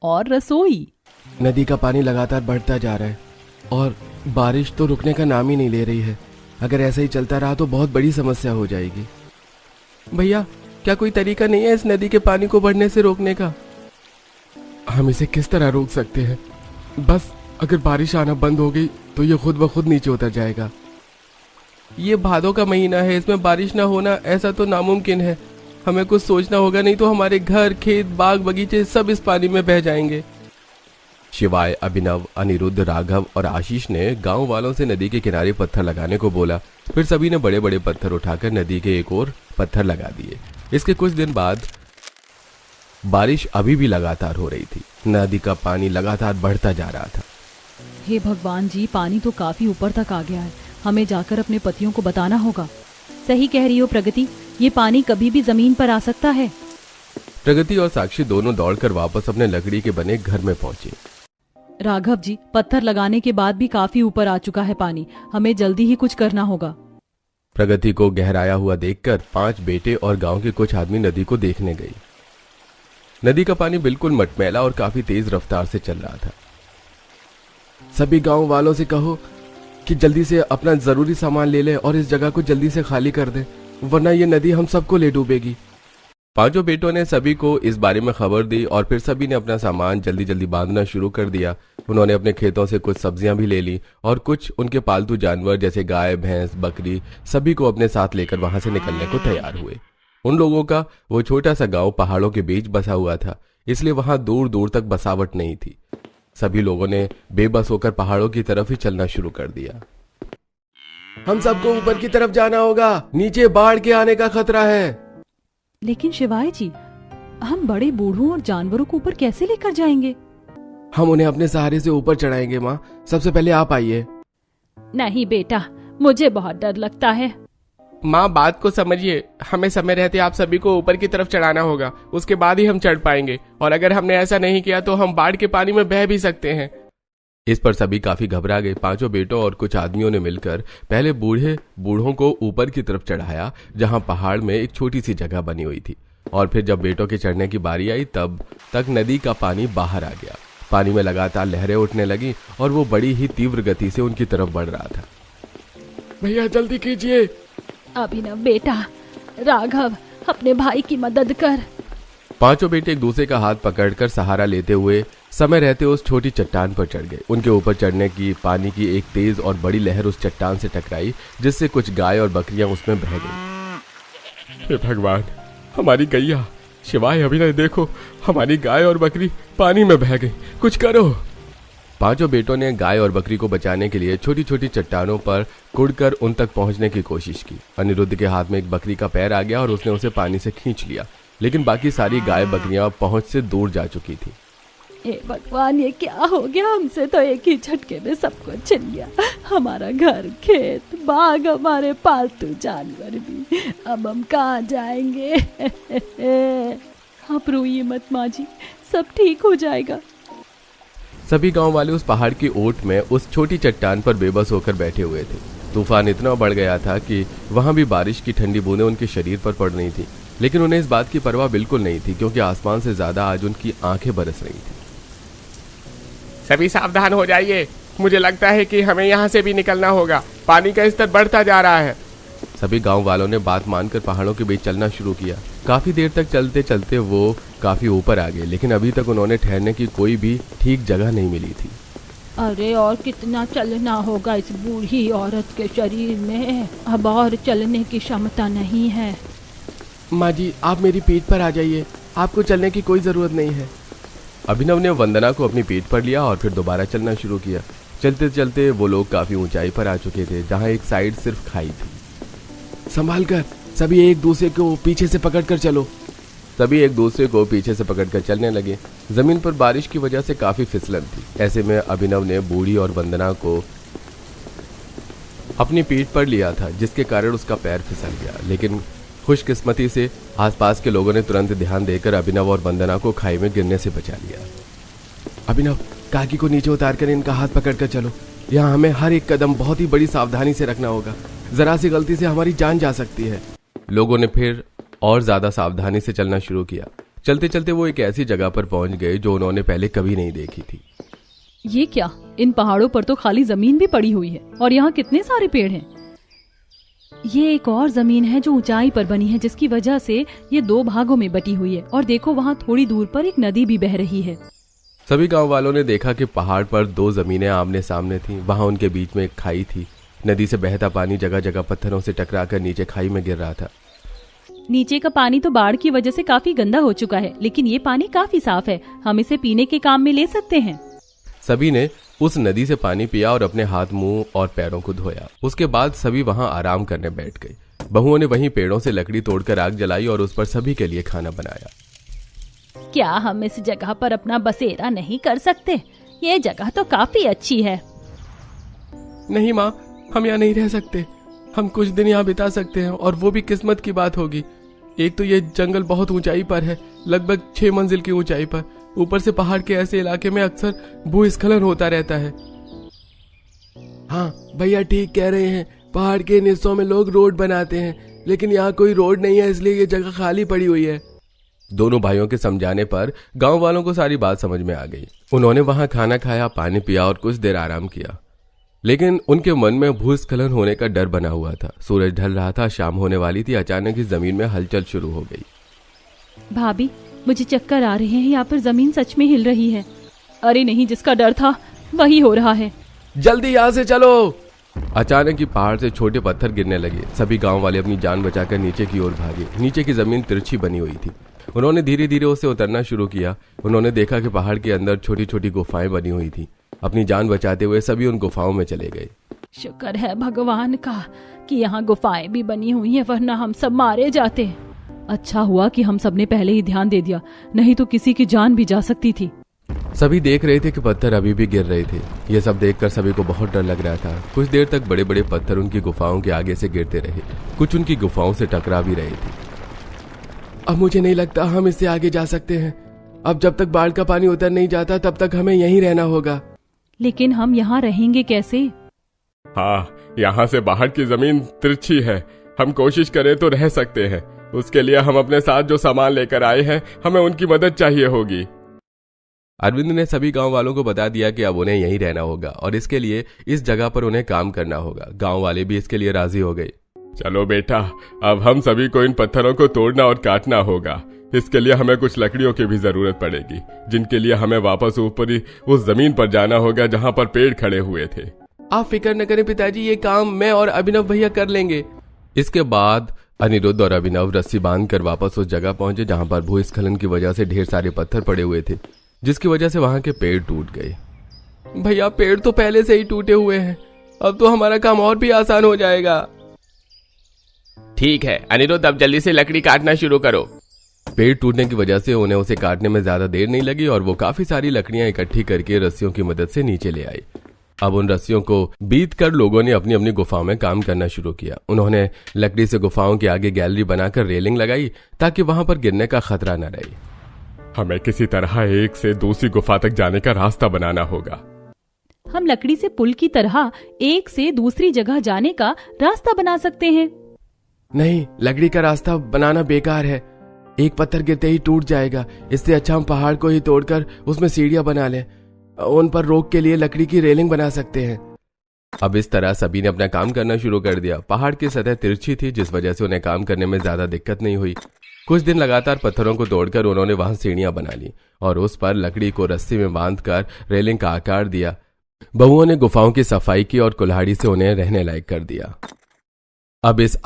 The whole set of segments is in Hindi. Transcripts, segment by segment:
और रसोई। नदी का पानी लगातार बढ़ता जा रहा है और बारिश तो रुकने का नाम ही नहीं ले रही है। अगर ऐसा ही चलता रहा तो बहुत बड़ी समस्या हो जाएगी। भैया, क्या कोई तरीका नहीं है इस नदी के पानी को बढ़ने से रोकने का? हम इसे किस तरह रोक सकते हैं? बस अगर बारिश आना बंद हो गई तो ये खुद ब खुद नीचे उतर जाएगा। ये भादों का महीना है, इसमें बारिश ना होना ऐसा तो नामुमकिन है। हमें कुछ सोचना होगा, नहीं तो हमारे घर, खेत, बाग, बगीचे सब इस पानी में बह जाएंगे। शिवाय, अभिनव, अनिरुद्ध, राघव और आशीष ने गांव वालों से नदी के किनारे पत्थर लगाने को बोला। फिर सभी ने बड़े बड़े पत्थर उठाकर नदी के एक ओर पत्थर लगा दिए। इसके कुछ दिन बाद बारिश अभी भी लगातार हो रही थी। नदी का पानी लगातार बढ़ता जा रहा था। हे भगवान जी, पानी तो काफी ऊपर तक आ गया है। हमें जाकर अपने पतियों को बताना होगा। सही कह रही हो प्रगति, ये पानी कभी भी जमीन पर आ सकता है। प्रगति और साक्षी दोनों दौड़कर वापस अपने लकड़ी के बने घर में पहुंचे। राघव जी, पत्थर लगाने के बाद भी काफी ऊपर आ चुका है पानी। हमें जल्दी ही कुछ करना होगा। प्रगति को गहराया हुआ देखकर 5 बेटे और गांव के कुछ आदमी नदी को देखने गए। नदी का पानी बिल्कुल मटमैला और काफी तेज रफ्तार से चल रहा था। सभी गांव वालों से कहो कि जल्दी से अपना जरूरी सामान ले ले और इस जगह को जल्दी से खाली कर दे, वरना ये नदी हम सबको ले डूबेगी। 5 बेटों ने सभी को इस बारे में खबर दी और फिर सभी ने अपना सामान जल्दी जल्दी बांधना शुरू कर दिया। उन्होंने अपने खेतों से कुछ सब्जियां भी ले ली और कुछ उनके पालतू जानवर जैसे गाय, भैंस, बकरी सभी को अपने साथ लेकर वहां से निकलने को तैयार हुए। उन लोगों का वो छोटा सा गांव पहाड़ों के बीच बसा हुआ था, इसलिए वहां दूर दूर तक बसावट नहीं थी। सभी लोगों ने बेबस होकर पहाड़ों की तरफ ही चलना शुरू कर दिया। हम सबको ऊपर की तरफ जाना होगा, नीचे बाढ़ के आने का खतरा है। लेकिन शिवाय जी, हम बड़े बूढ़ों और जानवरों को ऊपर कैसे लेकर जाएंगे? हम उन्हें अपने सहारे से ऊपर चढ़ाएंगे। माँ, सबसे पहले आप आइए। नहीं बेटा, मुझे बहुत डर लगता है। माँ, बात को समझिए। हमें समय रहते आप सभी को ऊपर की तरफ चढ़ाना होगा, उसके बाद ही हम चढ़ पाएंगे। और अगर हमने ऐसा नहीं किया तो हम बाढ़ के पानी में बह भी सकते हैं। इस पर सभी काफी घबरा गए। 5 बेटों और कुछ आदमियों ने मिलकर पहले बूढ़ों को ऊपर की तरफ चढ़ाया, जहां पहाड़ में एक छोटी सी जगह बनी हुई थी। और फिर जब बेटों के चढ़ने की बारी आई तब तक नदी का पानी बाहर आ गया। पानी में लगातार लहरें उठने लगी और वो बड़ी ही तीव्र गति से उनकी तरफ बढ़ रहा था। भैया जल्दी कीजिए। अभिनव बेटा, राघव, अपने भाई की मदद कर। 5 बेटे एक दूसरे का हाथ पकड़कर सहारा लेते हुए समय रहते उस छोटी चट्टान पर चढ़ गए। उनके ऊपर चढ़ने की पानी की एक तेज और बड़ी लहर उस चट्टान से टकराई, जिससे कुछ गाय और बकरियां उसमें बह गईं। हे भगवान, हमारी गैया। शिवाय, अभिनव, देखो हमारी गाय और बकरी पानी में बह गई, कुछ करो। 5 बेटों ने गाय और बकरी को बचाने के लिए छोटी छोटी चट्टानों पर कुड़कर उन तक पहुंचने की कोशिश की। अनिरुद्ध के हाथ में एक बकरी का पैर आ गया और उसने उसे पानी से खींच लिया, लेकिन बाकी सारी गाय बकरियां पहुंच से दूर जा चुकी थी। हे भगवान, ये क्या हो गया? हमसे तो एक ही झटके में सब कुछ छिन गया। हमारा घर, खेत, बाग, हमारे पालतू जानवर भी। अब हम कहाँ जाएंगे? आप रोइए मत माँ जी, सब ठीक हो जाएगा। सभी गांव वाले उस पहाड़ की ओट में उस छोटी चट्टान पर बेबस होकर बैठे हुए थे। तूफान इतना बढ़ गया था कि वहां भी बारिश की ठंडी बूंदें उनके शरीर पर पड़ रही थी, लेकिन उन्हें इस बात की परवाह बिल्कुल नहीं थी, क्योंकि आसमान से ज्यादा आज उनकी आंखें बरस रही थी। सभी सावधान हो जाइए, मुझे लगता है कि हमें यहाँ से भी निकलना होगा। पानी का स्तर बढ़ता जा रहा है। सभी गांव वालों ने बात मानकर पहाड़ों के बीच चलना शुरू किया। काफी देर तक चलते चलते वो काफी ऊपर आ गए, लेकिन अभी तक उन्होंने ठहरने की कोई भी ठीक जगह नहीं मिली थी। अरे और कितना चलना होगा इस बूढ़ी औरत के शरीर में? अब और चलने की क्षमता नहीं है। माँ जी, आप मेरी पीठ पर आ जाइए, आपको चलने की कोई जरूरत नहीं है। अभिनव ने वंदना को अपनी पीठ पर लिया और फिर दोबारा चलना शुरू किया। चलते चलते वो लोग काफी ऊंचाई पर आ चुके थे, जहाँ एक साइड सिर्फ खाई थी। संभाल कर, सभी एक दूसरे को पीछे से पकड़कर चलो। सभी एक दूसरे को पीछे से पकड़कर चलने लगे। जमीन पर बारिश की वजह से काफी फिसलन थी। ऐसे में अभिनव ने बूढ़ी और वंदना को अपनी पीठ पर लिया था, जिसके कारण उसका पैर फिसल गया। लेकिन खुशकिस्मती से आसपास के लोगों ने तुरंत ध्यान देकर अभिनव और वंदना को खाई में गिरने से बचा लिया। अभिनव, काकी को नीचे उतारकर इनका हाथ पकड़कर चलो। यहाँ हमें हर एक कदम बहुत ही बड़ी सावधानी से रखना होगा, जरा सी गलती से हमारी जान जा सकती है। लोगों ने फिर और ज्यादा सावधानी से चलना शुरू किया। चलते चलते वो एक ऐसी जगह पर पहुंच गए जो उन्होंने पहले कभी नहीं देखी थी। ये क्या, इन पहाड़ों पर तो खाली जमीन भी पड़ी हुई है और यहाँ कितने सारे पेड़ हैं। ये एक और जमीन है जो ऊंचाई पर बनी है, जिसकी वजह से ये 2 भागों में बटी हुई है। और देखो वहाँ थोड़ी दूर पर एक नदी भी बह रही है। सभी गांव वालों ने देखा कि पहाड़ पर 2 जमीनें आमने सामने थीं। वहां उनके बीच में एक खाई थी। नदी से बहता पानी जगह जगह पत्थरों से टकराकर नीचे खाई में गिर रहा था। नीचे का पानी तो बाढ़ की वजह से काफी गंदा हो चुका है, लेकिन ये पानी काफी साफ है। हम इसे पीने के काम में ले सकते हैं। सभी ने उस नदी से पानी पिया और अपने हाथ, मुंह और पैरों को धोया। उसके बाद सभी वहां आराम करने बैठ गए। बहुओं ने वहीं पेड़ों से लकड़ी तोड़कर आग जलाई और उस पर सभी के लिए खाना बनाया। क्या हम इस जगह पर अपना बसेरा नहीं कर सकते? ये जगह तो काफी अच्छी है। नहीं माँ, हम यहाँ नहीं रह सकते। हम कुछ दिन यहाँ बिता सकते हैं और वो भी किस्मत की बात होगी। एक तो ये जंगल बहुत ऊंचाई पर है, लगभग 6 मंजिल की ऊंचाई पर। ऊपर से पहाड़ के ऐसे इलाके में अक्सर भूस्खलन होता रहता है। हाँ भैया ठीक कह रहे हैं। पहाड़ के इन हिस्सों में लोग रोड बनाते हैं, लेकिन यहाँ कोई रोड नहीं है, इसलिए ये जगह खाली पड़ी हुई है। दोनों भाइयों के समझाने पर गांव वालों को सारी बात समझ में आ गई। उन्होंने वहां खाना खाया, पानी पिया और कुछ देर आराम किया। लेकिन उनके मन में भूस्खलन होने का डर बना हुआ था। सूरज ढल रहा था, शाम होने वाली थी। अचानक ही जमीन में हलचल शुरू हो गई। भाभी, मुझे चक्कर आ रहे हैं। यहाँ पर जमीन सच में हिल रही है। अरे नहीं, जिसका डर था वही हो रहा है। जल्दी यहाँ से चलो। अचानक ही पहाड़ से छोटे पत्थर गिरने लगे। सभी गांव वाले अपनी जान बचाकर नीचे की ओर भागे। नीचे की जमीन तिरछी बनी हुई थी। उन्होंने धीरे धीरे उसे उतरना शुरू किया। उन्होंने देखा कि पहाड़ के अंदर छोटी छोटी गुफाएं बनी हुई थी। अपनी जान बचाते हुए सभी उन गुफाओं में चले गए। शुक्र है भगवान का कि यहाँ गुफाएं भी बनी हुई हैं, वरना हम सब मारे जाते। अच्छा हुआ कि हम सबने पहले ही ध्यान दे दिया, नहीं तो किसी की जान भी जा सकती थी। सभी देख रहे थे कि पत्थर अभी भी गिर रहे थे। ये सब देखकर सभी को बहुत डर लग रहा था। कुछ देर तक बड़े बड़े पत्थर उनकी गुफाओं के आगे से गिरते रहे। कुछ उनकी गुफाओं से टकरा भी रहे थे। अब मुझे नहीं लगता हम इससे आगे जा सकते हैं। अब जब तक बाढ़ का पानी उतर नहीं जाता तब तक हमें यहीं रहना होगा। लेकिन हम यहाँ रहेंगे कैसे? हाँ, यहाँ से बाहर की जमीन तिरछी है। हम कोशिश करें तो रह सकते हैं। उसके लिए हम अपने साथ जो सामान लेकर आए हैं, हमें उनकी मदद चाहिए होगी। अरविंद ने सभी गांव वालों को बता दिया कि अब उन्हें यहीं रहना होगा और इसके लिए इस जगह पर उन्हें काम करना होगा। गांव वाले भी इसके लिए राजी हो गए। चलो बेटा, अब हम सभी को इन पत्थरों को तोड़ना और काटना होगा। इसके लिए हमें कुछ लकड़ियों की भी जरूरत पड़ेगी, जिनके लिए हमें वापस ऊपरी उस जमीन पर जाना होगा जहाँ पर पेड़ खड़े हुए थे। आप फिक्र न करें पिताजी, ये काम मैं और अभिनव भैया कर लेंगे। इसके बाद अनिरुद्ध और अभिनव रस्सी बांधकर वापस उस जगह पहुंचे जहां पर भूस्खलन की वजह से ढेर सारे पत्थर पड़े हुए थे, जिसकी वजह से वहां के पेड़ टूट गए। भैया पेड़ तो पहले से ही टूटे हुए हैं, अब तो हमारा काम और भी आसान हो जाएगा। ठीक है अनिरुद्ध, अब जल्दी से लकड़ी काटना शुरू करो। पेड़ टूटने की वजह से उन्हें उसे काटने में ज्यादा देर नहीं लगी और वो काफी सारी लकड़ियां इकट्ठी करके रस्सियों की मदद से नीचे ले आए। अब उन रस्सियों को बीत कर लोगों ने अपनी अपनी गुफाओं में काम करना शुरू किया। उन्होंने लकड़ी से गुफाओं के आगे गैलरी बनाकर रेलिंग लगाई ताकि वहां पर गिरने का खतरा न रहे। हमें किसी तरह एक से दूसरी गुफा तक जाने का रास्ता बनाना होगा। हम लकड़ी से पुल की तरह एक से दूसरी जगह जाने का रास्ता बना सकते हैं। नहीं, लकड़ी का रास्ता बनाना बेकार है। एक पत्थर गिरते ही टूट जाएगा। इससे अच्छा हम पहाड़ को ही तोड़कर उसमें सीढ़ियां बना लें। उन पर रोक के लिए लकड़ी की रेलिंग बना सकते हैं। अब इस तरह सभी ने अपना काम करना शुरू कर दिया। पहाड़ की सतह तिरछी थी, जिस वजह से उन्हें काम करने में ज्यादा दिक्कत नहीं हुई। कुछ दिन लगातार पत्थरों को तोड़कर उन्होंने वहां सीढ़ियां बना ली और उस पर लकड़ी को रस्सी में बांधकर रेलिंग का आकार दिया। बहुओं ने गुफाओं की सफाई की और कुल्हाड़ी से उन्हें रहने लायक कर दिया। अब इस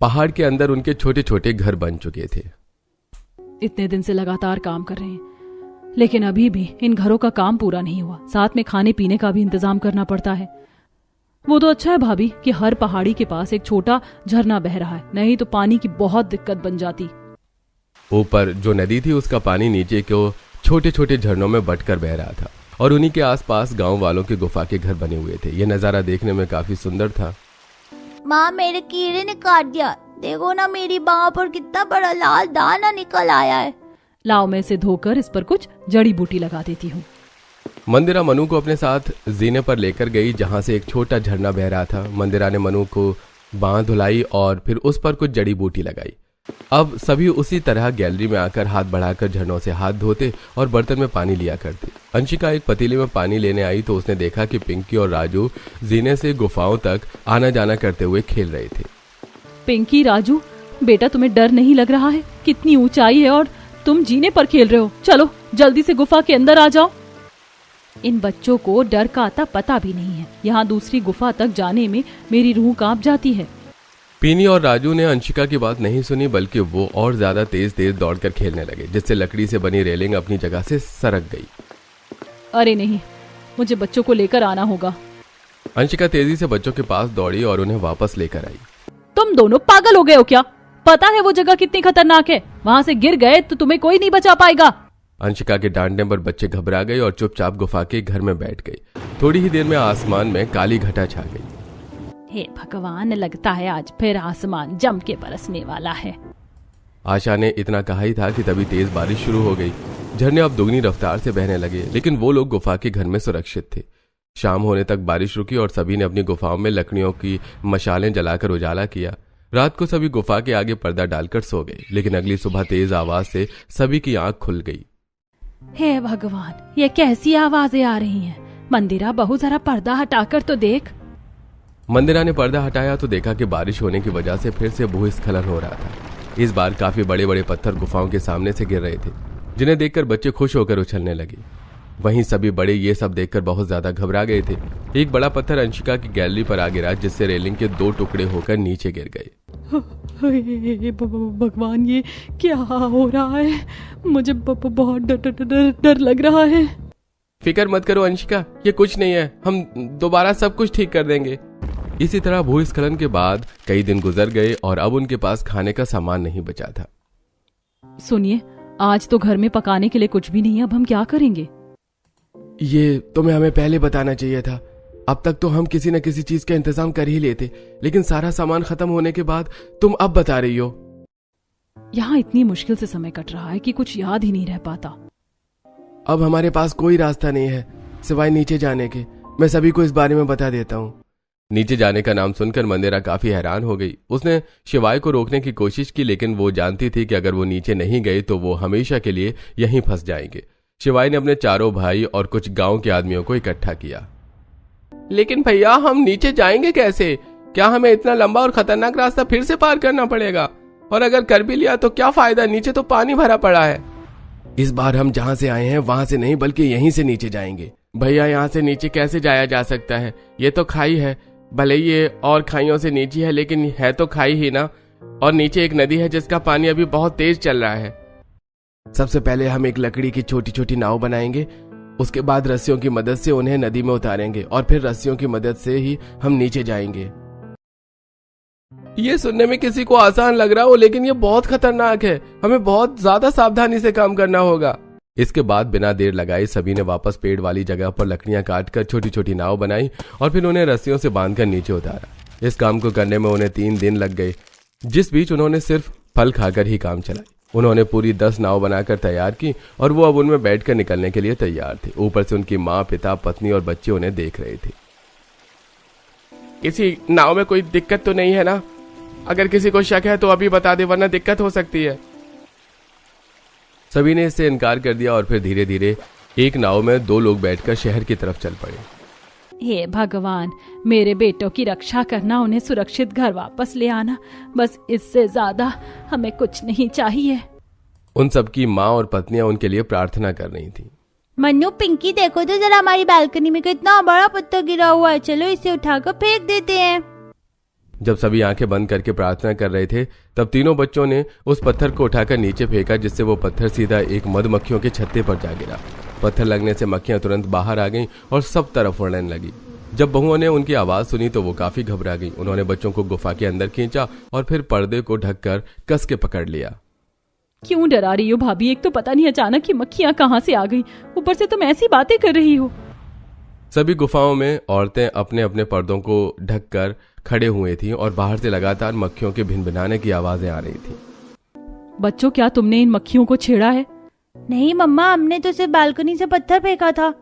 पहाड़ के अंदर उनके छोटे छोटे घर बन चुके थे। इतने दिन से लगातार काम कर रहे हैं, लेकिन अभी भी इन घरों का काम पूरा नहीं हुआ। साथ में खाने पीने का भी इंतजाम करना पड़ता है। वो तो अच्छा है भाभी कि हर पहाड़ी के पास एक छोटा झरना बह रहा है, नहीं तो पानी की बहुत दिक्कत बन जाती। ऊपर जो नदी थी उसका पानी नीचे को छोटे छोटे झरनों में बटकर बह रहा था और उन्हीं के आसपास गांव वालों के गुफा के घर बने हुए थे। यह नजारा देखने में काफी सुंदर था। माँ, मेरे कीड़े ने काट दिया। देखो ना, मेरी बाह पर कितना बड़ा लाल दाना निकल आया है। लाओ, मैं इसे धोकर इस पर कुछ जड़ी बूटी लगा देती हूँ। मंदिरा मनु को अपने साथ जीने पर लेकर गई जहां से एक छोटा झरना बह रहा था। मंदिरा ने मनु को बांह धुलाई और फिर उस पर कुछ जड़ी बूटी लगाई। अब सभी उसी तरह गैलरी में आकर हाथ बढ़ाकर झरनों से हाथ धोते और बर्तन में पानी लिया करते। अंशिका एक पतीले में पानी लेने आई तो उसने देखा कि पिंकी और राजू जीने से गुफाओं तक आना जाना करते हुए खेल रहे थे। पिंकी, राजू, बेटा तुम्हें डर नहीं लग रहा है? कितनी ऊंचाई है और तुम जीने पर खेल रहे हो। चलो जल्दी से गुफा के अंदर आ जाओ। इन बच्चों को डर का आता पता भी नहीं है। यहाँ दूसरी गुफा तक जाने में मेरी रूह कांप जाती है। पीनी और राजू ने अंशिका की बात नहीं सुनी, बल्कि वो और ज्यादा तेज तेज दौड़कर खेलने लगे, जिससे लकड़ी से बनी रेलिंग अपनी जगह से सरक गई। अरे नहीं, मुझे बच्चों को लेकर आना होगा। अंशिका तेजी से बच्चों के पास दौड़ी और उन्हें वापस लेकर आई। तुम दोनों पागल हो गए हो क्या? पता है वो जगह कितनी खतरनाक है? वहाँ से गिर गए तो तुम्हें कोई नहीं बचा पाएगा। अंशिका के डांटने पर बच्चे घबरा गए और चुपचाप गुफा के घर में बैठ गए। थोड़ी ही देर में आसमान में काली घटा छा गई। हे भगवान, लगता है आज फिर आसमान जम के बरसने वाला है। आशा ने इतना कहा ही था कि तभी तेज बारिश शुरू हो गई। झरने अब दुगनी रफ्तार से बहने लगे, लेकिन वो लोग गुफा के घर में सुरक्षित थे। शाम होने तक बारिश रुकी और सभी ने अपनी गुफाओं में लकड़ियों की मशालें जलाकर उजाला किया। रात को सभी गुफा के आगे पर्दा डालकर सो गए, लेकिन अगली सुबह तेज आवाज से सभी की आंख खुल गई। हे भगवान, ये कैसी आवाजें आ रही हैं? मंदिरा, बहू जरा पर्दा हटाकर तो देख। मंदिरा ने पर्दा हटाया तो देखा कि बारिश होने की वजह से फिर से भूस्खलन हो रहा था। इस बार काफी बड़े बड़े पत्थर गुफाओं के सामने से गिर रहे थे, जिन्हें देखकर बच्चे खुश होकर उछलने लगे। वहीं सभी बड़े ये सब देखकर बहुत ज्यादा घबरा गए थे। एक बड़ा पत्थर अंशिका की गैलरी पर आ गिरा, जिससे रेलिंग के 2 टुकड़े होकर नीचे गिर गए। भगवान, ये क्या हो रहा है? मुझे बहुत डर लग रहा है। फिक्र मत करो अंशिका, ये कुछ नहीं है। हम दोबारा सब कुछ ठीक कर देंगे। इसी तरह भूस्खलन के बाद कई दिन गुजर गए और अब उनके पास खाने का सामान नहीं बचा था। सुनिए, आज तो घर में पकाने के लिए कुछ भी नहीं, अब हम क्या करेंगे? ये तुम्हें हमें पहले बताना चाहिए था। अब तक तो हम किसी न किसी चीज का इंतजाम कर ही लेते, लेकिन सारा सामान खत्म होने के बाद तुम अब बता रही हो। यहाँ इतनी मुश्किल से समय कट रहा है कि कुछ याद ही नहीं रह पाता। अब हमारे पास कोई रास्ता नहीं है सिवाय नीचे जाने के। मैं सभी को इस बारे में बता देता हूँ। नीचे जाने का नाम सुनकर मंदिरा काफी हैरान हो गई। उसने शिवाय को रोकने की कोशिश की, लेकिन वो जानती थी कि अगर वो नीचे नहीं गई तो वो हमेशा के लिए यहीं फंस जाएंगे। शिवाय ने अपने चारों भाई और कुछ गांव के आदमियों को इकट्ठा किया। लेकिन भैया, हम नीचे जाएंगे कैसे? क्या हमें इतना लंबा और खतरनाक रास्ता फिर से पार करना पड़ेगा? और अगर कर भी लिया तो क्या फायदा? नीचे तो पानी भरा पड़ा है। इस बार हम जहाँ से आए हैं वहां से नहीं, बल्कि यहीं से नीचे जाएंगे। भैया, यहाँ से नीचे कैसे जाया जा सकता है? ये तो खाई है। भले ये और खाइयों से नीची है, लेकिन है तो खाई ही ना। और नीचे एक नदी है जिसका पानी अभी बहुत तेज चल रहा है। सबसे पहले हम एक लकड़ी की छोटी छोटी नाव बनाएंगे। उसके बाद रस्सियों की मदद से उन्हें नदी में उतारेंगे और फिर रस्सियों की मदद से ही हम नीचे जाएंगे। ये सुनने में किसी को आसान लग रहा हो, लेकिन ये बहुत खतरनाक है। हमें बहुत ज्यादा सावधानी से काम करना होगा। इसके बाद बिना देर लगाए सभी ने वापस पेड़ वाली जगह पर लकड़ियां काटकर छोटी छोटी नाव बनाई और फिर उन्हें रस्सियों से बांधकर नीचे उतारा। इस काम को करने में उन्हें 3 दिन लग गए, जिस बीच उन्होंने सिर्फ फल खाकर ही काम चलाई। उन्होंने पूरी 10 नाव बनाकर तैयार की और वो अब उनमें बैठकर निकलने के लिए तैयार थे। ऊपर से उनकी माँ, पिता, पत्नी और बच्चे उन्हें देख रहे थे। किसी नाव में कोई दिक्कत तो नहीं है ना? अगर किसी को शक है तो अभी बता दे, वरना दिक्कत हो सकती है। सभी ने इससे इनकार कर दिया और फिर धीरे धीरे एक नाव में 2 लोग बैठकर शहर की तरफ चल पड़े। हे भगवान, मेरे बेटों की रक्षा करना, उन्हें सुरक्षित घर वापस ले आना, बस इससे ज्यादा हमें कुछ नहीं चाहिए। उन सबकी माँ और पत्नियां उनके लिए प्रार्थना कर रही थी। मन्नू, पिंकी, देखो तो जरा हमारी बालकनी में कितना बड़ा पत्थर गिरा हुआ है। चलो इसे उठाकर फेंक देते हैं। जब सभी आंखें बंद करके प्रार्थना कर रहे थे, तब तीनों बच्चों ने उस पत्थर को उठाकर नीचे फेंका, जिससे वो पत्थर सीधा एक मधुमक्खियों के छत्ते पर जा गिरा। पत्थर लगने से मक्खियां तुरंत बाहर आ गईं और सब तरफ उड़ने लगी। जब बहुओं ने उनकी आवाज सुनी तो वो काफी घबरा गई। उन्होंने बच्चों को गुफा के अंदर खींचा और फिर पर्दे को ढककर कस के पकड़ लिया। क्यों डरा रही हो भाभी? एक तो पता नहीं अचानक ही मक्खियां कहाँ से आ गई, ऊपर से तुम ऐसी बातें कर रही हो। सभी गुफाओं में औरतें अपने अपने पर्दों को ढककर खड़े हुए थीं और बाहर से लगातार मक्खियों के भिनभिनाने की आवाजें आ रही थी। बच्चों, क्या तुमने इन मक्खियों को छेड़ा है? नहीं मम्मा, हमने तो सिर्फ बालकनी से पत्थर फेंका था।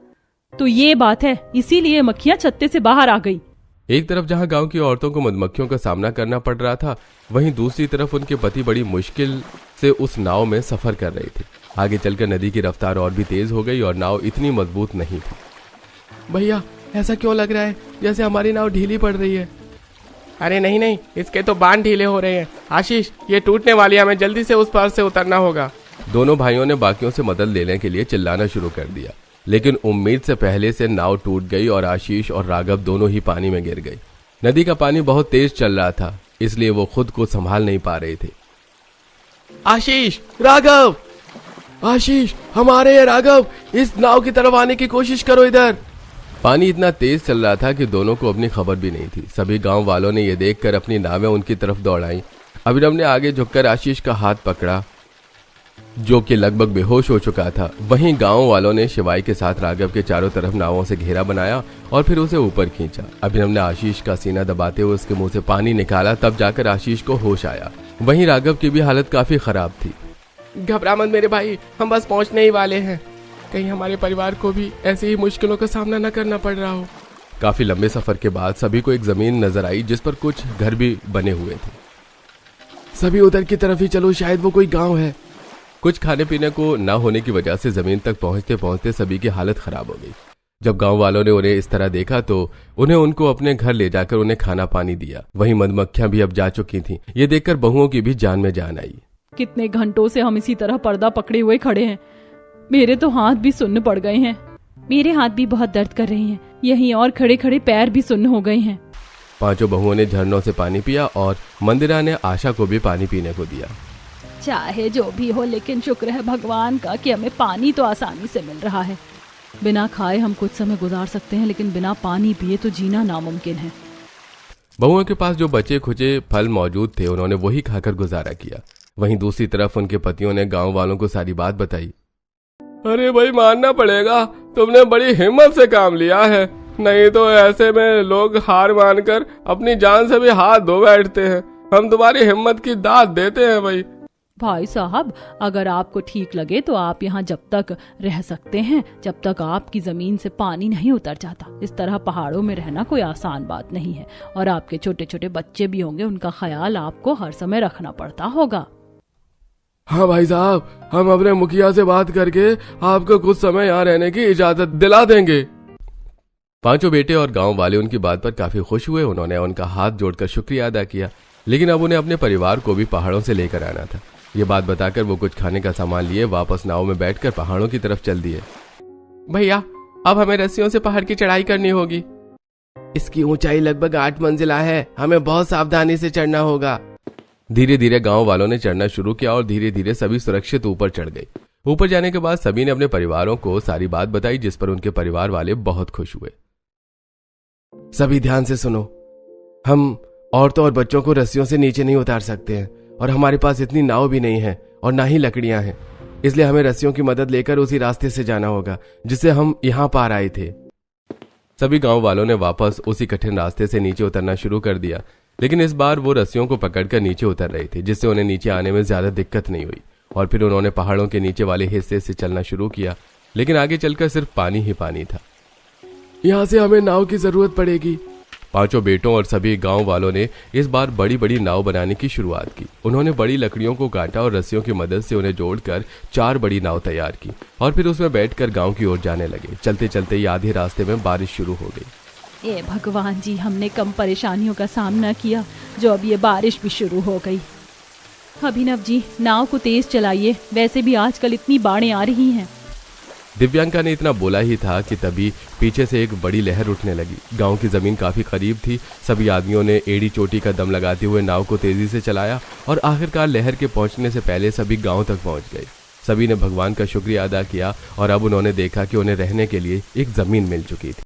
तो ये बात है, इसीलिए मक्खियां छत्ते से बाहर आ गई। एक तरफ जहां गांव की औरतों को मधुमक्खियों का सामना करना पड़ रहा था, वहीं दूसरी तरफ उनके पति बड़ी मुश्किल से उस नाव में सफर कर रहे थे। आगे चलकर नदी की रफ्तार और भी तेज हो गई और नाव इतनी मजबूत नहीं थी। भैया ऐसा क्यों लग रहा है जैसे हमारी नाव ढीली पड़ रही है? अरे नहीं नहीं, इसके तो बांध ढीले हो रहे हैं। आशीष, ये टूटने वाली है, हमें जल्दी से उस पार से उतरना होगा। दोनों भाइयों ने बाकियों से मदद लेने के लिए चिल्लाना शुरू कर दिया, लेकिन उम्मीद से पहले से नाव टूट गई और आशीष और राघव दोनों ही पानी में गिर गए। नदी का पानी बहुत तेज चल रहा था, इसलिए वो खुद को संभाल नहीं पा रहे थे। आशीष, राघव, आशीष, हमारे ये राघव, इस नाव की तरफ आने की कोशिश करो इधर। पानी इतना तेज चल रहा था कि दोनों को अपनी खबर भी नहीं थी। सभी गांव वालों ने यह देखकर अपनी नावें उनकी तरफ दौड़ाई। अभिनव ने आगे झुककर आशीष का हाथ पकड़ा, जो कि लगभग बेहोश हो चुका था। वहीं गांव वालों ने शिवाई के साथ राघव के चारों तरफ नावों से घेरा बनाया और फिर उसे ऊपर खींचा। अभिनव ने आशीष का सीना दबाते हुए उसके मुंह से पानी निकाला, तब जाकर आशीष को होश आया। वहीं राघव की भी हालत काफी खराब थी। घबरा मत मेरे भाई, हम बस पहुंचने ही वाले हैं। कहीं हमारे परिवार को भी ऐसी ही मुश्किलों का सामना न करना पड़ रहा हो। काफी लंबे सफर के बाद सभी को एक जमीन नजर आई जिस पर कुछ घर भी बने हुए थे। सभी उधर की तरफ ही चलो, शायद वो कोई गांव है। कुछ खाने पीने को न होने की वजह से जमीन तक पहुंचते पहुंचते सभी की हालत खराब हो गई। जब गांव वालों ने उन्हें इस तरह देखा तो उनको अपने घर ले जाकर उन्हें खाना पानी दिया। वहीं मधुमक्खियां भी अब जा चुकी थीं। ये देखकर बहुओं की भी जान में जान आई। कितने घंटों से हम इसी तरह पर्दा पकड़े हुए खड़े हैं। मेरे तो हाथ भी सुन्न पड़ गए हैं। मेरे हाथ भी बहुत दर्द कर रहे हैं। यहीं और खड़े खड़े पैर भी सुन्न हो गए हैं। पांचों बहुओं ने झरनों से पानी पिया और मंदिरा ने आशा को भी पानी पीने को दिया। चाहे जो भी हो, लेकिन शुक्र है भगवान का कि हमें पानी तो आसानी से मिल रहा है। बिना खाए हम कुछ समय गुजार सकते हैं, लेकिन बिना पानी पिए तो जीना नामुमकिन है। बहुओं के पास जो बचे खुचे फल मौजूद थे, उन्होंने वही खाकर गुजारा किया। वहीं दूसरी तरफ उनके पतियों ने गांव वालों को सारी बात बताई। अरे भाई, मानना पड़ेगा, तुमने बड़ी हिम्मत से काम लिया है, नहीं तो ऐसे में लोग हार मानकर अपनी जान से भी हाथ धो बैठते हैं। हम तुम्हारी हिम्मत की दाद देते हैं भाई साहब, अगर आपको ठीक लगे तो आप यहाँ जब तक रह सकते हैं जब तक आपकी जमीन से पानी नहीं उतर जाता। इस तरह पहाड़ों में रहना कोई आसान बात नहीं है, और आपके छोटे छोटे बच्चे भी होंगे, उनका ख्याल आपको हर समय रखना पड़ता होगा। हाँ भाई साहब, हम अपने मुखिया से बात करके आपको कुछ समय यहाँ रहने की इजाजत दिला देंगे। पांचों बेटे और गांव वाले उनकी बात पर काफी खुश हुए। उन्होंने उनका हाथ जोड़कर शुक्रिया अदा किया, लेकिन अब उन्हें अपने परिवार को भी पहाड़ों से लेकर आना था। ये बात बताकर वो कुछ खाने का सामान लिए वापस नाव में बैठकर पहाड़ों की तरफ चल दिए। भैया, अब हमें रस्सियों से पहाड़ की चढ़ाई करनी होगी। इसकी ऊंचाई लगभग 8 मंजिला है, हमें बहुत सावधानी से चढ़ना होगा। धीरे धीरे गांव वालों ने चढ़ना शुरू किया और धीरे धीरे सभी सुरक्षित ऊपर चढ़ गए। ऊपर जाने के बाद सभी ने अपने परिवारों को सारी बात बताई, जिस पर उनके परिवार वाले बहुत खुश हुए। सभी ध्यान से सुनो, हम औरतों और बच्चों को रस्सियों से नीचे नहीं उतार सकते हैं, और हमारे पास इतनी नाव भी नहीं है और ना ही लकड़ियां हैं, इसलिए हमें रस्सियों की मदद लेकर उसी रास्ते से जाना होगा जिससे हम यहाँ पार आए थे। सभी गांव वालों ने वापस उसी कठिन रास्ते से नीचे उतरना शुरू कर दिया, लेकिन इस बार वो रस्सियों को पकड़कर नीचे उतर रहे थे, जिससे उन्हें नीचे आने में ज्यादा दिक्कत नहीं हुई। और फिर उन्होंने पहाड़ों के नीचे वाले हिस्से से चलना शुरू किया, लेकिन आगे चलकर सिर्फ पानी ही पानी था। यहाँ से हमें नाव की जरूरत पड़ेगी। पांचों बेटों और सभी गांव वालों ने इस बार बड़ी बड़ी नाव बनाने की शुरुआत की। उन्होंने बड़ी लकड़ियों को काटा और रस्सियों की मदद से उन्हें जोड़कर 4 बड़ी नाव तैयार की और फिर उसमें बैठकर गांव की ओर जाने लगे। चलते चलते ही आधे रास्ते में बारिश शुरू हो गई। ए भगवान जी, हमने कम परेशानियों का सामना किया जो अब ये बारिश भी शुरू हो गई। अभिनव जी, नाव को तेज चलाइए, वैसे भी आजकल इतनी बाढ़ें आ रही हैं। दिव्यांका ने इतना बोला ही था कि तभी पीछे से एक बड़ी लहर उठने लगी। गांव की जमीन काफी करीब थी। सभी आदमियों ने एड़ी चोटी का दम लगाते हुए नाव को तेजी से चलाया और आखिरकार लहर के पहुंचने से पहले सभी गांव तक पहुंच गए। सभी ने भगवान का शुक्रिया अदा किया और अब उन्होंने देखा कि उन्हें रहने के लिए एक जमीन मिल चुकी थी।